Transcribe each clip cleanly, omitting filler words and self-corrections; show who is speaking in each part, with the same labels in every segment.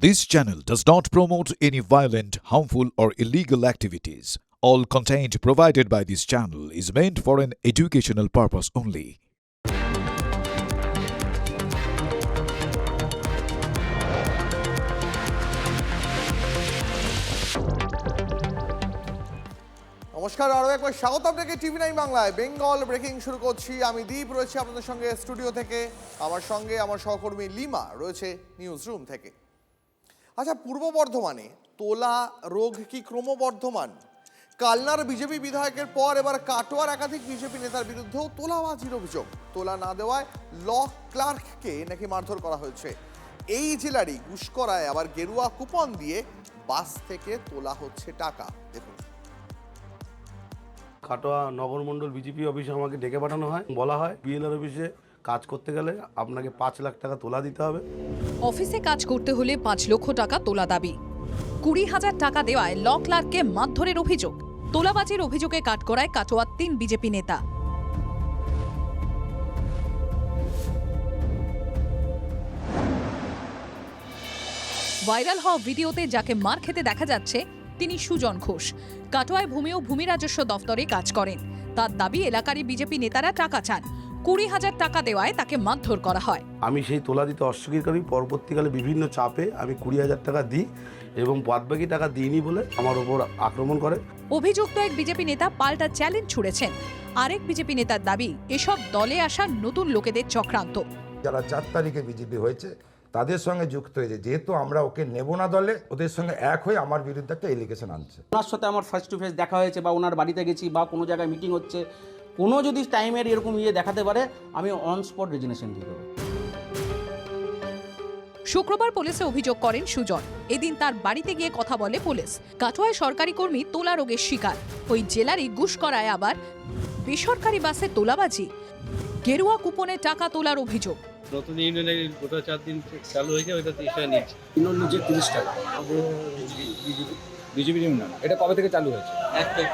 Speaker 1: This channel does not promote any violent, harmful, or illegal activities. All content provided by this channel is meant for an educational purpose only.
Speaker 2: নমস্কার, আরও একবার স্বাগত আপনাকে টিভি9 বাংলায়। Bengal breaking শুরু করছি। আমি দীপ রয়েছি আপনাদের সঙ্গে স্টুডিও থেকে, আমার সঙ্গে আমার সহকর্মী লিমা রয়েছে নিউজ রুম থেকে। আচ্ছা, পূর্ব বর্ধমানে তোলা রোগ কি ক্রমবর্ধমান? কালনার বিজেপি বিধায়কের পর এবার কাটোয়ার একাধিক বিজেপি নেতার বিরুদ্ধেও তোলাবাজির অভিযোগ। তোলা না দেওয়ায় ল ক্লার্ককে নাকি মারধর করা হয়েছে। এই জেলারই গুসকরায় আবার গেরুয়া কুপন দিয়ে বাস থেকে তোলা হচ্ছে টাকা। দেখুন,
Speaker 3: কাটোয়া নগরমণ্ডল বিজেপি অফিসে আমাকে ডেকে পাঠানো হয়, বলা হয় বিএলআর অফিসে কাজ করতে গেলে আপনাকে 5 লাখ টাকা তোলা দিতে হবে।
Speaker 4: অফিসে কাজ করতে হলে 5 লক্ষ টাকা তোলা দাবি। 20,000 টাকা দেওয়ায় ল ক্লার্ককে মারধরের অভিযোগ। তোলাবাজির অভিযোগে কাঠগড়ায় কাটোয়ার 3 বিজেপি নেতা। ভাইরাল হওয়া ভিডিওতে যাকে মার খেতে দেখা যাচ্ছে তিনি সুজন ঘোষ। কাটোয়ায় ভূমি ও ভূমি রাজস্ব দফতরে কাজ করেন। তার দাবি এলাকারই বিজেপি নেতারা টাকা চান। 20,000 টাকা দেওয়ায় তাকে মারধর করা হয়।
Speaker 3: আমি সেই তোলা দিতে অস্বীকার করি। পরবর্তীকালে বিভিন্ন চাপে আমি 20,000 টাকা দিই এবং বাদবাকি টাকা দিইনি বলে আমার ওপর আক্রমণ করে।
Speaker 4: অভিযুক্ত এক বিজেপি নেতা পাল্টা চ্যালেঞ্জ ছুড়েছেন। আরেক বিজেপি নেতার দাবি এসব দলে আসা নতুন লোকেদের চক্রান্ত।
Speaker 5: যারা 4 তারিখে বিজেপি হয়েছে তাদের সঙ্গে যুক্ত হয়েছে, যেহেতু আমরা ওকে নেব না দলে, ওদের সঙ্গে এক হয়ে আমার বিরুদ্ধে একটা এলিগেশন আনছে।
Speaker 6: ওনার সাথে আমার ফেস টু ফেস দেখা হয়েছে বা ওনার বাড়িতে গেছি বা কোনো জায়গায় মিটিং হচ্ছে, কোনো যদি টাইমের এরকম দেখাতে পারে আমি অন স্পট রেজিগনেশন দিয়ে দেবো।
Speaker 4: শুক্রবার পুলিশে অভিযোগ করেন সুজন। এদিন তার বাড়িতে গিয়ে কথা বলে পুলিশ। কাটোয়ায় সরকারি কর্মী তোলা রোগের শিকার। ওই জেলারই গুসকরায় আবার বেসরকারি বাসে তোলাবাজি। গেরুয়া কুপনে টাকা তোলার অভিযোগ।
Speaker 7: নতুন ইউনিয়নের গোটা 4 দিন চালু হয়েছে, ওইটা 30 টাকা নিচ্ছে।
Speaker 8: নিজে 30 টাকা বিজেপি ইউনিয়ন। এটা কবে থেকে চালু হয়েছে?
Speaker 7: 1 তারিখ।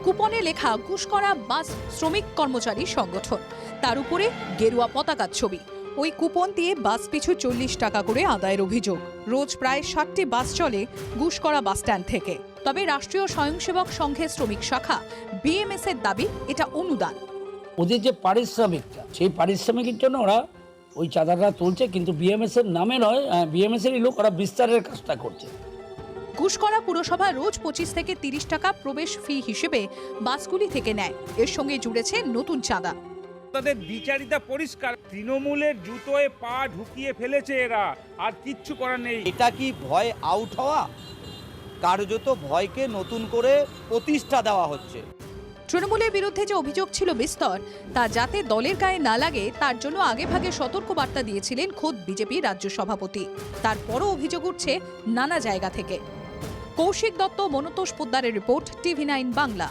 Speaker 4: কুপনে লেখা গুসকরা বাস শ্রমিক কর্মচারী সংগঠন, তার উপরে গেরুয়া পতাকার ছবি। ওই কুপন দিয়ে বাস পিছু 40 টাকা করে আদায়ের অভিযোগ। রোজ প্রায় 60টি বাস চলে গুসকরা বাস স্ট্যান্ড থেকে। তবে রাষ্ট্রীয় স্বয়ংসেবক সংঘের শ্রমিক শাখা বিএমএস এর দাবি এটা অনুদান।
Speaker 9: ওদের যে পারিশ্রমিকটা, সেই পারিশ্রমিকের জন্য ওরা ওই চাঁদাটা তুলছে, কিন্তু বিএমএস এর নামে নয়, বিএমএস এরই লোক, ওরা বিস্তারের কাজটা করছে।
Speaker 4: গুসকরা পুরসভা রোজ 25 থেকে 30 টাকা প্রবেশ ফি হিসেবে বাসগুলি থেকে নেয়। এর সঙ্গে জুড়েছে নতুন চাঁদা।
Speaker 10: তাদের বিচারিতা পরিষ্কার। তৃণমূলের জুতোয় পা ঢুকিয়ে ফেলেছে এরা, আর কিচ্ছু করার নেই।
Speaker 8: এটা কি ভয় আউট হওয়া? কার্যত ভয়কে নতুন করে প্রতিষ্ঠা দেওয়া হচ্ছে।
Speaker 4: তৃণমূলের বিরুদ্ধে যে অভিযোগ ছিল বিস্তর, তা যাতে দলের গায়ে না লাগে তার জন্য আগেভাগে সতর্ক বার্তা দিয়েছিলেন খোদ বিজেপি রাজ্য সভাপতি। তারপরও অভিযোগ উঠছে নানা জায়গা থেকে। কৌশিক দত্ত, মনতোষ পোদ্দারের রিপোর্ট, টিভি9 বাংলা।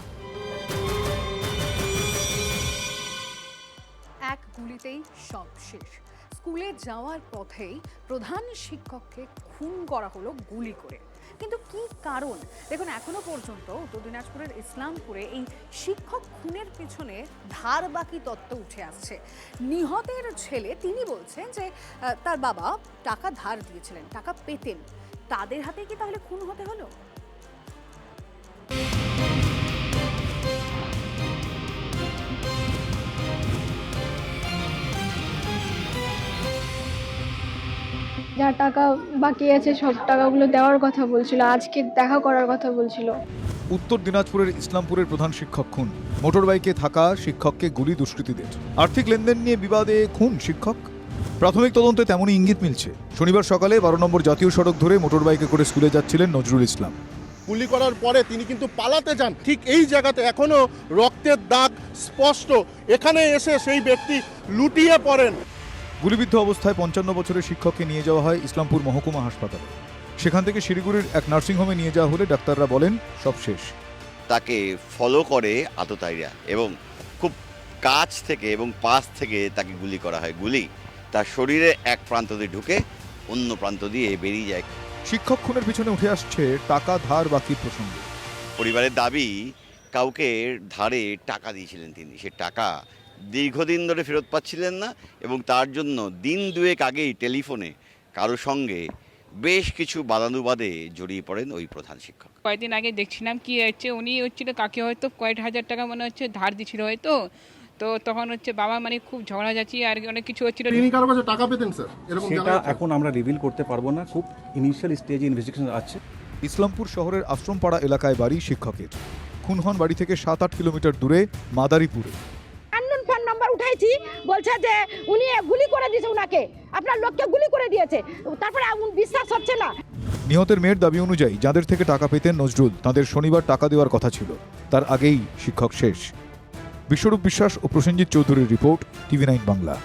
Speaker 11: এক গুলিতেই সব শেষ। স্কুলে যাওয়ার পথেই প্রধান শিক্ষককে খুন করা হলো গুলি করে। কিন্তু কি কারণ? দেখুন, এখনো পর্যন্ত উত্তর দিনাজপুরের ইসলামপুরে এই শিক্ষক খুনের পিছনে ধার বাকি তত্ত্ব উঠে আসছে। নিহতের ছেলে তিনি বলছেন যে তার বাবা টাকা ধার দিয়েছিলেন, টাকা পেতেন। তাদের হাতে কি তাহলে খুন হতে হলো?
Speaker 12: যা টাকা বাকি আছে সব টাকাগুলো দেওয়ার কথা বলছিল, আজকে দেখা করার কথা বলছিল।
Speaker 1: উত্তর দিনাজপুরের ইসলামপুরের প্রধান শিক্ষক খুন। মোটরবাইকে থাকা শিক্ষককে গুলি দুষ্কৃতীদের। আর্থিক লেনদেন নিয়ে বিবাদে খুন শিক্ষক। প্রাথমিক তদন্তে তেমনই ইঙ্গিত মিলছে। শনিবার সকালে 12 নম্বর জাতীয় সড়ক ধরে মোটরবাইকে করে স্কুলে যাচ্ছিলেন নজরুল ইসলাম।
Speaker 13: গুলি করার পরে তিনি কিন্তু পালাতে যান। ঠিক এই জায়গাতে এখনো রক্তের দাগ স্পষ্ট। এখানে এসে সেই ব্যক্তি লুটিয়ে পড়েন।
Speaker 1: গুলিবিদ্ধ অবস্থায় 55 বছরের শিক্ষককে নিয়ে যাওয়া হয় ইসলামপুর মহকুমা হাসপাতালে। সেখান থেকে শিলিগুড়ির এক নার্সিংহোমে নিয়ে যাওয়া হলে ডাক্তাররা বলেন সব শেষ।
Speaker 14: তাকে ফলো করে আততায়ীরা এবং খুব কাছ থেকে এবং পাশ থেকে তাকে গুলি করা হয়। গুলি তার শরীরে এক প্রান্ত দিয়ে ঢুকে অন্য প্রান্ত দিয়ে বেরিয়ে যায়।
Speaker 1: শিক্ষক খুনের পিছনে উঠে আসছে টাকা ধার বাকির প্রসঙ্গ।
Speaker 14: পরিবারের দাবি কাউকে ধারে টাকা দিয়েছিলেন তিনি, সে টাকা দীর্ঘদিন ধরে ফেরত পাচ্ছিলেন না এবং তার জন্য দিন দুয়েক আগেই টেলিফোনে কারো সঙ্গে বেশ কিছু বাদানুবাদে জড়িয়ে পড়েন ওই প্রধান শিক্ষক।
Speaker 15: কয়েকদিন আগে দেখছিলাম কি হচ্ছে, উনি হচ্ছিল কাকে হয়তো কয়েক হাজার টাকা মনে হচ্ছে ধার দিছিল হয়তো, তো তখন হচ্ছে বাবা মানে খুব ঝগড়া যাচ্ছি আর অনেক কিছু হচ্ছিল।
Speaker 13: তিনি কারো কাছে টাকা পেতেন স্যার, এরকম
Speaker 16: সেটা এখন আমরা রিভিল করতে পারবো না, খুব ইনিশিয়াল স্টেজে ইনভেস্টিগেশন আছে।
Speaker 1: ইসলামপুর শহরের আশ্রমপাড়া এলাকায় বাড়ি শিক্ষকের। খুন হন বাড়ি থেকে 7-8 কিলোমিটার দূরে মাদারীপুরে।
Speaker 17: আননোন ফোন নাম্বার উঠাইছি, বলছে যে উনি গুলি করে দিয়েছে, উনাকে আপনার লোককে গুলি করে দিয়েছে, তারপরে বিশ্বাস হচ্ছে না।
Speaker 1: নিহতের মেয়ের দাবি অনুযায়ী যাদের থেকে টাকা পেতেন নজরুল, তাদের শনিবার টাকা দেওয়ার কথা ছিল, তার আগেই শিক্ষক শেষ। বিশ্বরূপ বিশ্বাস ও প্রসেনজিৎ চৌধুরীর রিপোর্ট, TV9 বাংলা।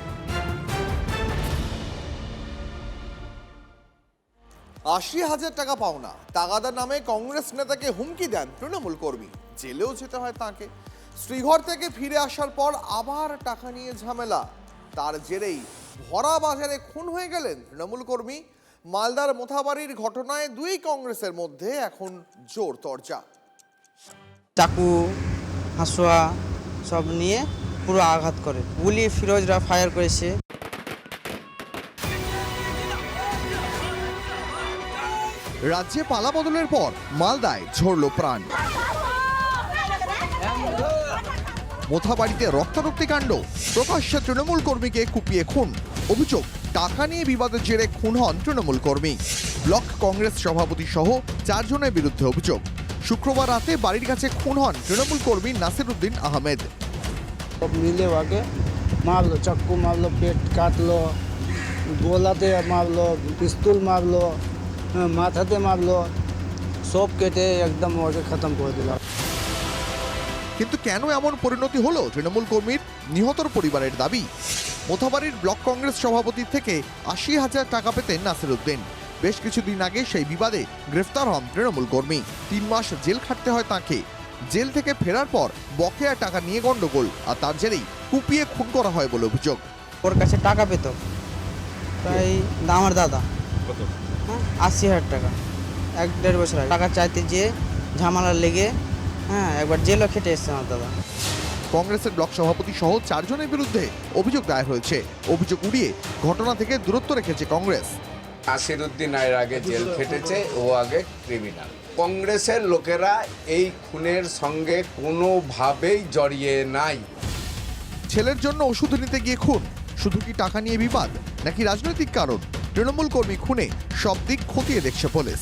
Speaker 2: ৮০,০০০ টাকা পাওনা তাগাদার নামে কংগ্রেস নেতাকে হুমকি দেন তৃণমূল কর্মী, জেলেও যেতে হয় তাকে। শ্রীঘর থেকে ফিরে আসার পর আবার টাকা নিয়ে ঝামেলা, তার জেরেই ভরা বাজারে খুন হয়ে গেলেন তৃণমূল কর্মী। মালদার মোথাবাড়ির ঘটনায় দুই কংগ্রেসের মধ্যে এখন জোর তরজা।
Speaker 18: চাকু হাসুয়া সব নিয়ে পুরো আঘাত করে, গুলি ফিরোজরা ফায়ার করেছে।
Speaker 2: রাজ্যে পালা বদলের পর মালদায় ঝরল প্রাণ। মোথাবাড়িতে রক্তারক্তি কাণ্ড, প্রকাশ্যে তৃণমূল কর্মীকে কুপিয়ে খুন। অভিযোগ, টাকা নিয়ে বিবাদের জেরে খুন হন তৃণমূল কর্মী। ব্লক কংগ্রেস সভাপতি সহ 4 জনের বিরুদ্ধে অভিযোগ। শুক্রবার রাতে বাড়ির কাছে খুন হন তৃণমূল কর্মী নাসিরউদ্দিন আহমেদ।
Speaker 18: মিলে ওকে মারলো, চাকু মারলো, পেট কাটলো, গোলাতে মারলো, পিস্তল মারলো, মাথাতে মারলো, সব কেটে একদম ওকে খতম করে দিল।
Speaker 2: কিন্তু কেন এমন পরিণতি হলো তৃণমূল কর্মীর? নিহতর পরিবারের দাবি, মোথাবাড়ির ব্লক কংগ্রেস সভাপতির থেকে ৮০,০০০ টাকা পেতেন নাসিরউদ্দিন। বেশ কিছুদিন আগে সেই বিবাদে গ্রেফতার হন তৃণমূল কর্মী। 3 মাস জেল খাটতে হয় তাকে। জেল থেকে ফেরার পর বকেয়া টাকা নিয়ে গন্ডগোল, আর তার জেরেই কুপিয়ে খুন করা হয় বলে অভিযোগ।
Speaker 18: ওর কাছে টাকা পেত প্রায় আমার দাদা ৮০,০০০ টাকা, 1-1.5 বছর আগে। টাকা চাইতে যেয়ে ঝামেলা লেগে একবার জেলও খেটে এসছে আমার দাদা।
Speaker 2: কংগ্রেসের ব্লক সভাপতি সহ 4 জনের বিরুদ্ধে অভিযোগ দায়ের হয়েছে। অভিযোগ উড়িয়ে ঘটনা থেকে দূরত্ব রেখেছে কংগ্রেস।
Speaker 19: নাসিরউদ্দিন এর আগে জেল খেটেছে, ও আগে ক্রিমিনাল। কংগ্রেসের লোকেরা এই খুনের সঙ্গে কোনোভাবেই জড়িয়ে নাই।
Speaker 2: ছেলের জন্য ওষুধ নিতে গিয়ে খুন, শুধু কি টাকা নিয়ে বিবাদ নাকি রাজনৈতিক কারণ? তৃণমূল কর্মী খুনে সব দিক খতিয়ে দেখছে পুলিশ।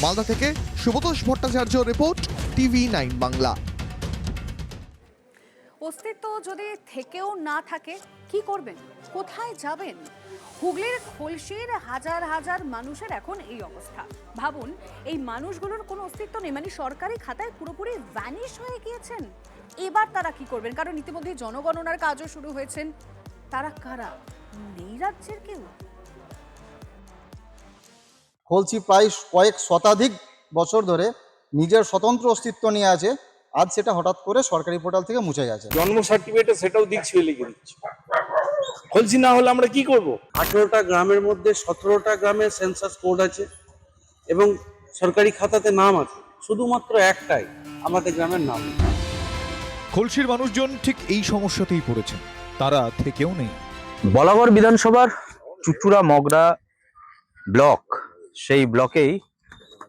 Speaker 2: মালদা থেকে শুভতোষ ভট্টাচার্য রিপোর্ট, TV9 বাংলা।
Speaker 11: অস্তিত্ব যদি থেকেও না থাকে কি করবেন, কোথায় যাবেন? হুগলির খলসির হাজার হাজার মানুষের এখন এই অবস্থা। ভাবুন, এই মানুষগুলোর কোনো অস্তিত্ব নেই, মানে সরকারি খাতায় পুরোপুরি ভ্যানিশ হয়ে গিয়েছেন। এবার তারা কি করবেন? কারণ ইতিমধ্যে জনগণনার কাজও শুরু হয়েছেন। তারা কারা? নেই রাজ্যের কেউ?
Speaker 20: খলসি প্রায় কয়েক শতাধিক বছর ধরে নিজের স্বতন্ত্র অস্তিত্ব নিয়ে আছে, আজ সেটা হঠাৎ করে সরকারি পোর্টাল থেকে মুছে গেছে।
Speaker 21: জন্ম সার্টিফিকেটে সেটাও দিচ্ছি লিখে দিচ্ছি। খলসি না হলে আমরা কি করব?
Speaker 6: 18টা গ্রামের মধ্যে 17টা গ্রামের সেন্সাস কোড আছে এবং সরকারি খাতাতে নাম আছে, শুধুমাত্র একটাই আমাদের গ্রামের নাম।
Speaker 1: খলসির মানুষজন ঠিক এই সমস্যাতেই পড়েছেন, তারা থেকেও নেই।
Speaker 22: বলাগড় বিধানসভার চুচুড়া মগরা ব্লক, সেই ব্লকেই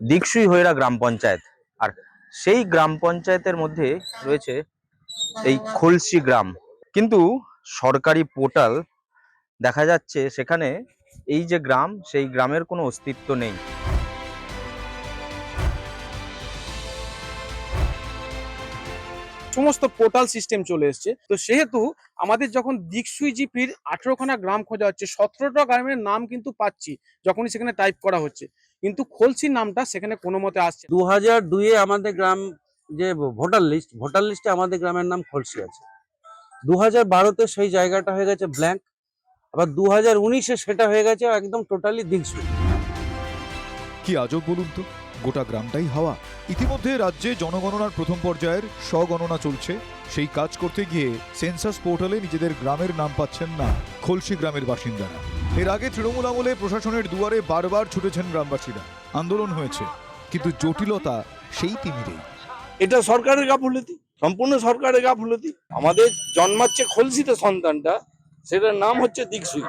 Speaker 22: দিকসুই হৈরা গ্রাম পঞ্চায়েত, আর সেই গ্রাম পঞ্চায়েতের মধ্যে রয়েছে এই খলসি গ্রাম। কিন্তু সরকারি পোর্টাল দেখা যাচ্ছে সেখানে এই যে গ্রাম, সেই গ্রামের কোনো অস্তিত্ব নেই।
Speaker 23: সমস্ত পোর্টাল সিস্টেম চলে এসছে, তো সেহেতু আমাদের যখন দিকসুই জিপির 18খানা গ্রাম খোঁজা হচ্ছে, 17টা গ্রামের নাম কিন্তু পাচ্ছি যখনই সেখানে টাইপ করা হচ্ছে, কিন্তু খলসির নামটা সেখানে কোনো মতে আসছে।
Speaker 6: 2002-এ আমাদের গ্রাম যে ভোটার লিস্টে আমাদের গ্রামের নাম খলসি আছে। 2012-তে সেই জায়গাটা হয়ে গেছে ব্ল্যাঙ্ক, আবার 2019-এ সেটা হয়ে গেছে একদম টোটালি দিকসুই।
Speaker 1: কি আজব বলুন তো, গোটা গ্রামটাই হাওয়া। ইতিমধ্যে রাজ্যে জনগণনার প্রথম পর্যায়ের স্বগণনা চলছে। সেই কাজ করতে গিয়ে সেন্সাস পোর্টালে নিজেদের গ্রামের নাম পাচ্ছেন না খলসি গ্রামের বাসিন্দারা। এর আগে তৃণমূল আমলে প্রশাসনের দুয়ারে বারবার ছুটেছেন গ্রামবাসীরা, আন্দোলন হয়েছে, কিন্তু জটিলতা সেই তিমিরেই।
Speaker 21: এটা সরকারের গাফিলতি, সম্পূর্ণ সরকারের গাফিলতি। আমাদের জন্মাচ্ছে খলসিতে সন্তানটা, সেটার নাম হচ্ছে দিকসুই।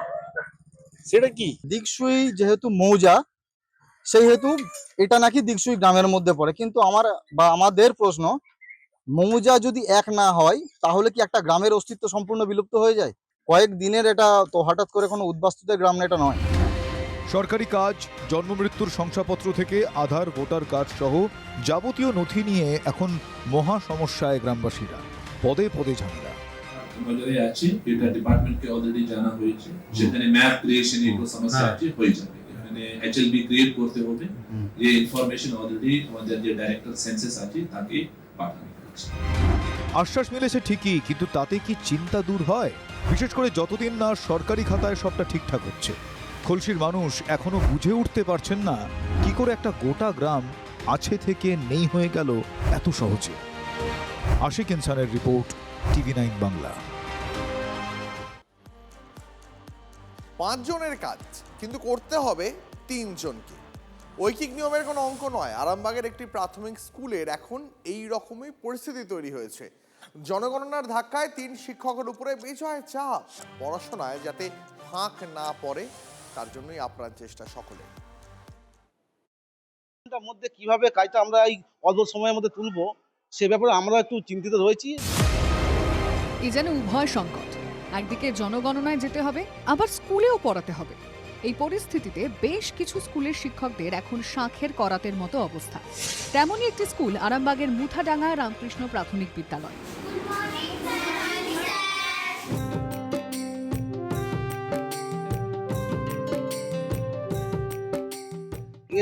Speaker 21: সেটা কি?
Speaker 20: দিকসুই যেহেতু মৌজা, সেই হেতু এটা নাকি দিকসুই গ্রামের মধ্যে পড়ে। কিন্তু আমাদের প্রশ্ন, মৌজা যদি এক না হয় তাহলে কি একটা গ্রামের অস্তিত্ব সম্পূর্ণ বিলুপ্ত হয়ে যায়? কয়েক দিনের এটা তো হঠাৎ করে কোনো উদ্বাস্তুদের গ্রাম না, এটা নয়।
Speaker 1: সরকারি কাজ, জন্ম মৃত্যুর শংসাপত্র থেকে আধার ভোটার কার্ড সহ যাবতীয় নথি নিয়ে এখন মহা সমস্যায় গ্রামবাসীরা। পদে পদে ঝামেলা।
Speaker 3: নজরে আছে, এটা ডিপার্টমেন্টকে অলরেডি জানা হয়েছে, সেখানে ম্যাপ ক্রিয়েশন এর সমস্যা আছে, হয়ে যাবে। এখানে HLB ক্রিয়েট করতে হবে, এই ইনফরমেশন অলরেডি আমাদের যে ডাইরেক্টর সেন্সাস আছে তাকে পাঠানো হয়েছে।
Speaker 1: আশ্বাস মিলেছে ঠিকই, কিন্তু তাতে কি চিন্তা দূর হয়? বিশেষ করে যতদিন না সরকারি খাতায় সবটা ঠিকঠাক হচ্ছে। খলসির মানুষ এখনো বুঝে উঠতে পারছেন না কি করে একটা গোটা গ্রাম আছে থেকে নেই হয়ে গেল এত সহজে। Ashiq ইনসানের report, TV9 Bangla.
Speaker 2: 5 জনের কাজ, কিন্তু করতে হবে 3 জনকে। ঐকিক নিয়মের কোনো অঙ্ক নয়। আরামবাগের একটি প্রাথমিক স্কুলের এখন এই রকমই পরিস্থিতি তৈরি হয়েছে। জনগণনার ধাক্কায় 3 শিক্ষকের উপরে বেজায় চাপ। পড়াশোনায় যাতে ফাঁক না পড়ে তার জন্যই আপ্রাণ চেষ্টা সকলে।
Speaker 21: মধ্যে কিভাবে কাজটা আমরা এই অল্প সময়ের মধ্যে তুলবো সে ব্যাপারে আমরা একটু চিন্তিত রয়েছি।
Speaker 4: এই যেন উভয় সংকট, একদিকে জনগণনায় যেতে হবে, আবার স্কুলেও পড়াতে হবে। এই পরিস্থিতিতে বেশ কিছু স্কুলের শিক্ষকদের এখন শাঁখের করাতের মতো অবস্থা। তেমনই একটি স্কুল আরামবাগের মুথাডাঙ্গা রামকৃষ্ণ প্রাথমিক বিদ্যালয়।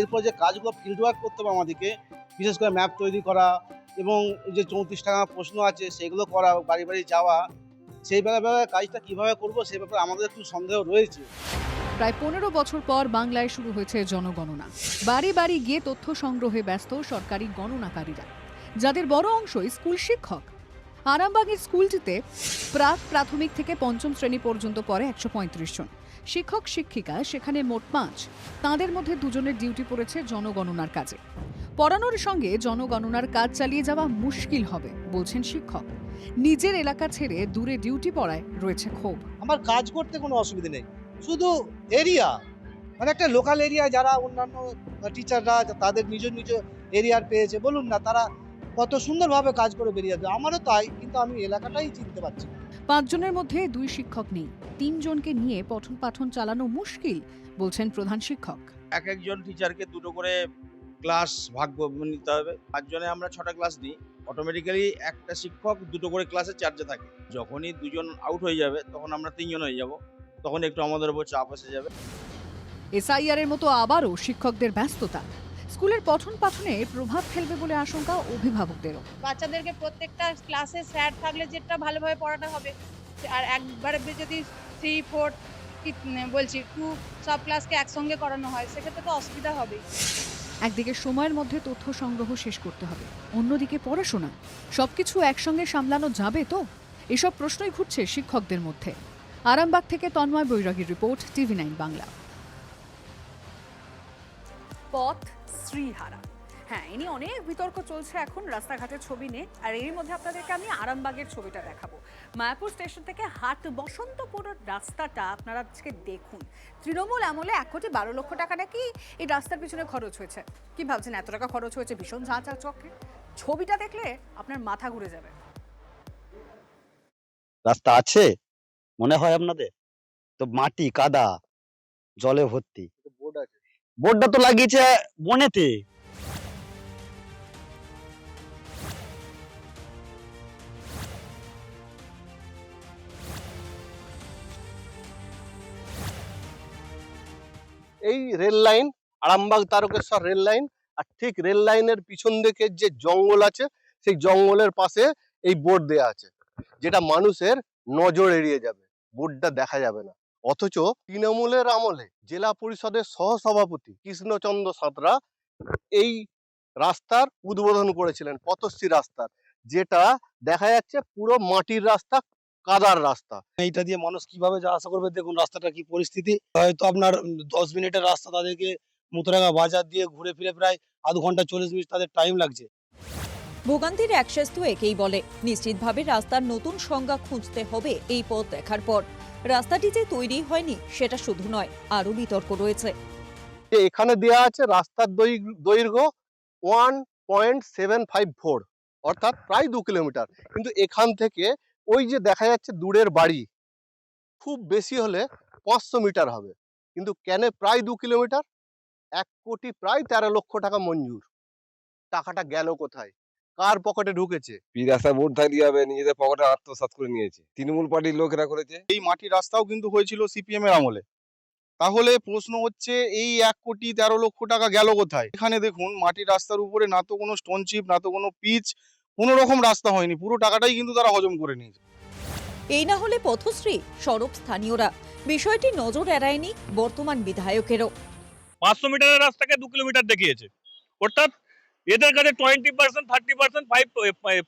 Speaker 21: এরপর যে কাজগুলো ফিল্ড ওয়ার্ক করতে হবে আমাদেরকে, বিশেষ করে ম্যাপ তৈরি করা এবং যে 34 টাকা প্রশ্ন আছে সেগুলো করা, বাড়ি বাড়ি যাওয়া, সেই ব্যাপারে কাজটা কিভাবে করব সে ব্যাপারে আমাদের একটু সন্দেহ রয়েছে।
Speaker 4: প্রায় 15 বছর পর বাংলায় শুরু হয়েছে জনগণনা। বাড়ি বাড়ি গিয়ে তথ্য সংগ্রহে ব্যস্ত সরকারি গণনাকারীরা, যাদের বড় অংশই স্কুল শিক্ষক। আরামবাগের স্কুলটিতে প্রাথমিক থেকে 5ম শ্রেণী পর্যন্ত পড়ে 135 জন শিক্ষক শিক্ষিকা, সেখানে মোট 5। তাঁদের মধ্যে 2 জনের ডিউটি পড়েছে জনগণনার কাজে। পড়ানোর সঙ্গে জনগণনার কাজ চালিয়ে যাওয়া মুশকিল হবে বলছেন শিক্ষক। নিজের এলাকা ছেড়ে দূরে ডিউটি পড়ায় রয়েছে ক্ষোভ।
Speaker 21: আমার কাজ করতে কোনো অসুবিধা নেই, শুধু এরিয়া মানে একটা লোকাল এরিয়া যারা অন্যান্য টিচাররা তাদের নিজ নিজ এরিয়ার পেয়েছে, বলুন না তারা কত সুন্দরভাবে কাজ করে বেরিয়ে যাবে। আমারও তাই, কিন্তু আমি এলাকাটাই চিনতে পারছি।
Speaker 4: 5 জনের মধ্যে 2 শিক্ষক নেই। 3 জনকে নিয়ে পঠন পাঠন চালানো মুশকিল বলছেন প্রধান শিক্ষক।
Speaker 21: একজন টিচারকে 2টো করে ক্লাস ভাগ নিতে হবে। 5 জনে আমরা 6টা ক্লাস নিই, অটোমেটিক্যালি একটা শিক্ষক 2টো করে ক্লাসে চার্জে থাকে। যখনই 2 জন আউট হয়ে যাবে তখন আমরা 3 জন হয়ে যাব, তখন একটু আমাদের উপর চাপ এসে যাবে।
Speaker 4: SIR এর মতো আবারও শিক্ষকদের ব্যস্ততা স্কুলের পঠন পাঠনে প্রভাব ফেলবে বলে আশঙ্কা অভিভাবকদেরও।
Speaker 17: বাচ্চাদেরকে প্রত্যেকটা ক্লাসে স্যার থাকলে যেটা ভালোভাবে পড়ানো হবে, আর একবারে যদি 3, 4 কি বলছি 2 সব ক্লাসকে একসঙ্গে করানো হয় সেক্ষেত্রে তো অসুবিধা হবে।
Speaker 4: একদিকে সময়ের মধ্যে তথ্য সংগ্রহ শেষ করতে হবে, অন্যদিকে পড়াশোনা। সবকিছু একসঙ্গে সামলানো যাবে তো? এসব প্রশ্নই ঘুরছে শিক্ষকদের মধ্যে। আরামবাগ থেকে তন্ময় বৈরাগীর রিপোর্ট, TV9 বাংলা।
Speaker 11: পথ শ্রীহারা, হ্যাঁ, ইনি অনেক বিতর্ক চলছে এখন রাস্তাঘাটের ছবি নিয়ে। আর এর মধ্যে আপনাদেরকে আমি আরামবাগের ছবিটা দেখাবো। মায়াপুর স্টেশন থেকে হাট বসন্তপুরের রাস্তাটা আপনারা আজকে দেখুন। তৃণমূল আমলে 1,12 লক্ষ টাকা নাকি এই রাস্তার পিছনে খরচ হয়েছে। কি ভাবছেন এত টাকা খরচ হয়েছে? ভীষণ ঝাঁচা চক্রে। ছবিটা দেখলে আপনার মাথা ঘুরে যাবে।
Speaker 5: রাস্তা আছে মনে হয় আপনাদের? তো মাটি কাদা জলে ভর্তি। বোর্ডটা তো লাগিয়েছে বনেতে।
Speaker 13: এই rail line, Arambagh Tarakeswar rail line, আর ঠিক রেল লাইনের পিছন দিকে যে জঙ্গল আছে সেই জঙ্গলের পাশে এই বোর্ড দেয়া আছে, যেটা মানুষের নজর এড়িয়ে যাবে, বোর্ডটা দেখা যাবে না। অথচ তৃণমূলের আমলে জেলা পরিষদের সহসভাপতি কৃষ্ণচন্দ্র সাঁতরা এই রাস্তার উদ্বোধন করেছিলেন, পথশ্রী রাস্তার, যেটা দেখা যাচ্ছে পুরো মাটির রাস্তা, কাদার রাস্তা।
Speaker 21: এইটা দিয়ে মানুষ কিভাবে যাওয়া আসা করবে? দেখুন রাস্তাটা কি পরিস্থিতি। হয়তো আপনার 10 মিনিটের রাস্তা তাদেরকে মুতরাঙ্গা বাজার দিয়ে ঘুরে ফিরে প্রায় আধ ঘন্টা 40 মিনিট তাদের টাইম লাগছে।
Speaker 7: ভোগান্তির এক শেষ একেই বলে, নিশ্চিতভাবে রাস্তার নতুন সংজ্ঞা খুঁজতে হবে এই পথ দেখার পর। রাস্তাটি যে তৈরি হয়নি সেটা শুধু নয়, আরও বিতর্ক রয়েছে।
Speaker 13: যে এখানে দেয়া আছে রাস্তার দৈর্ঘ্য 1.754, অর্থাৎ প্রায় 2 কিলোমিটার। কিন্তু এখান থেকে ওই যে দেখা যাচ্ছে দূরের বাড়ি, খুব বেশি হলে 500 মিটার হবে, কিন্তু কেন প্রায় 2 কিলোমিটার? 1 কোটি প্রায় 13 লক্ষ টাকা মঞ্জুর। টাকাটা গেল কোথায়, কার পকেটে ঢুকেছে?
Speaker 8: রাস্তা ভোট থাকলে হবে, নিজেদের পকেটে আত্মসাৎ করে নিয়েছে তৃণমূল পার্টির লোকেরা করেছে।
Speaker 20: এই মাটির রাস্তাও কিন্তু হয়েছিল সিপিএম এর আমলে। তাহলে প্রশ্ন হচ্ছে এই 1 কোটি 13 লক্ষ টাকা গেল কোথায়? এখানে দেখুন মাটির রাস্তার উপরে না তো কোনো স্টোন চিপ, না তো কোনো পিচ, কোনো রকম রাস্তা হয়নি, পুরো টাকাটাই কিন্তু তারা হজম করে নিয়েছে।
Speaker 7: এই না হলে পথশ্রী সরব স্থানীয়রা। বিষয়টি নজর এড়ায়নি বর্তমান বিধায়কেরও।
Speaker 9: 500 মিটারের রাস্তাকে 2 কিলোমিটার দেখিয়েছে, অর্থাৎ এদের কাছে 20%, 30%,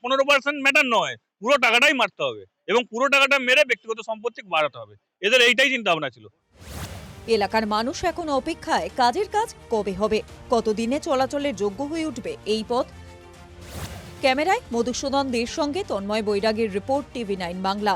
Speaker 9: 15% ম্যাটার নয়, পুরো টাকাটাই মারতে হবে এবং পুরো টাকাটা মেরে ব্যক্তিগত সম্পত্তি বাড়াতে হবে। এদের এইটাই চিন্তা ভাবনা ছিল।
Speaker 7: এলাকার মানুষ এখন অপেক্ষায় কাজের কাজ কবে হবে, কতদিনে চলাচলের যোগ্য হয়ে উঠবে এই পথ। ক্যামেরায় মধুসূদন দের সঙ্গে তন্ময় বৈরাগীর রিপোর্ট, TV9 বাংলা।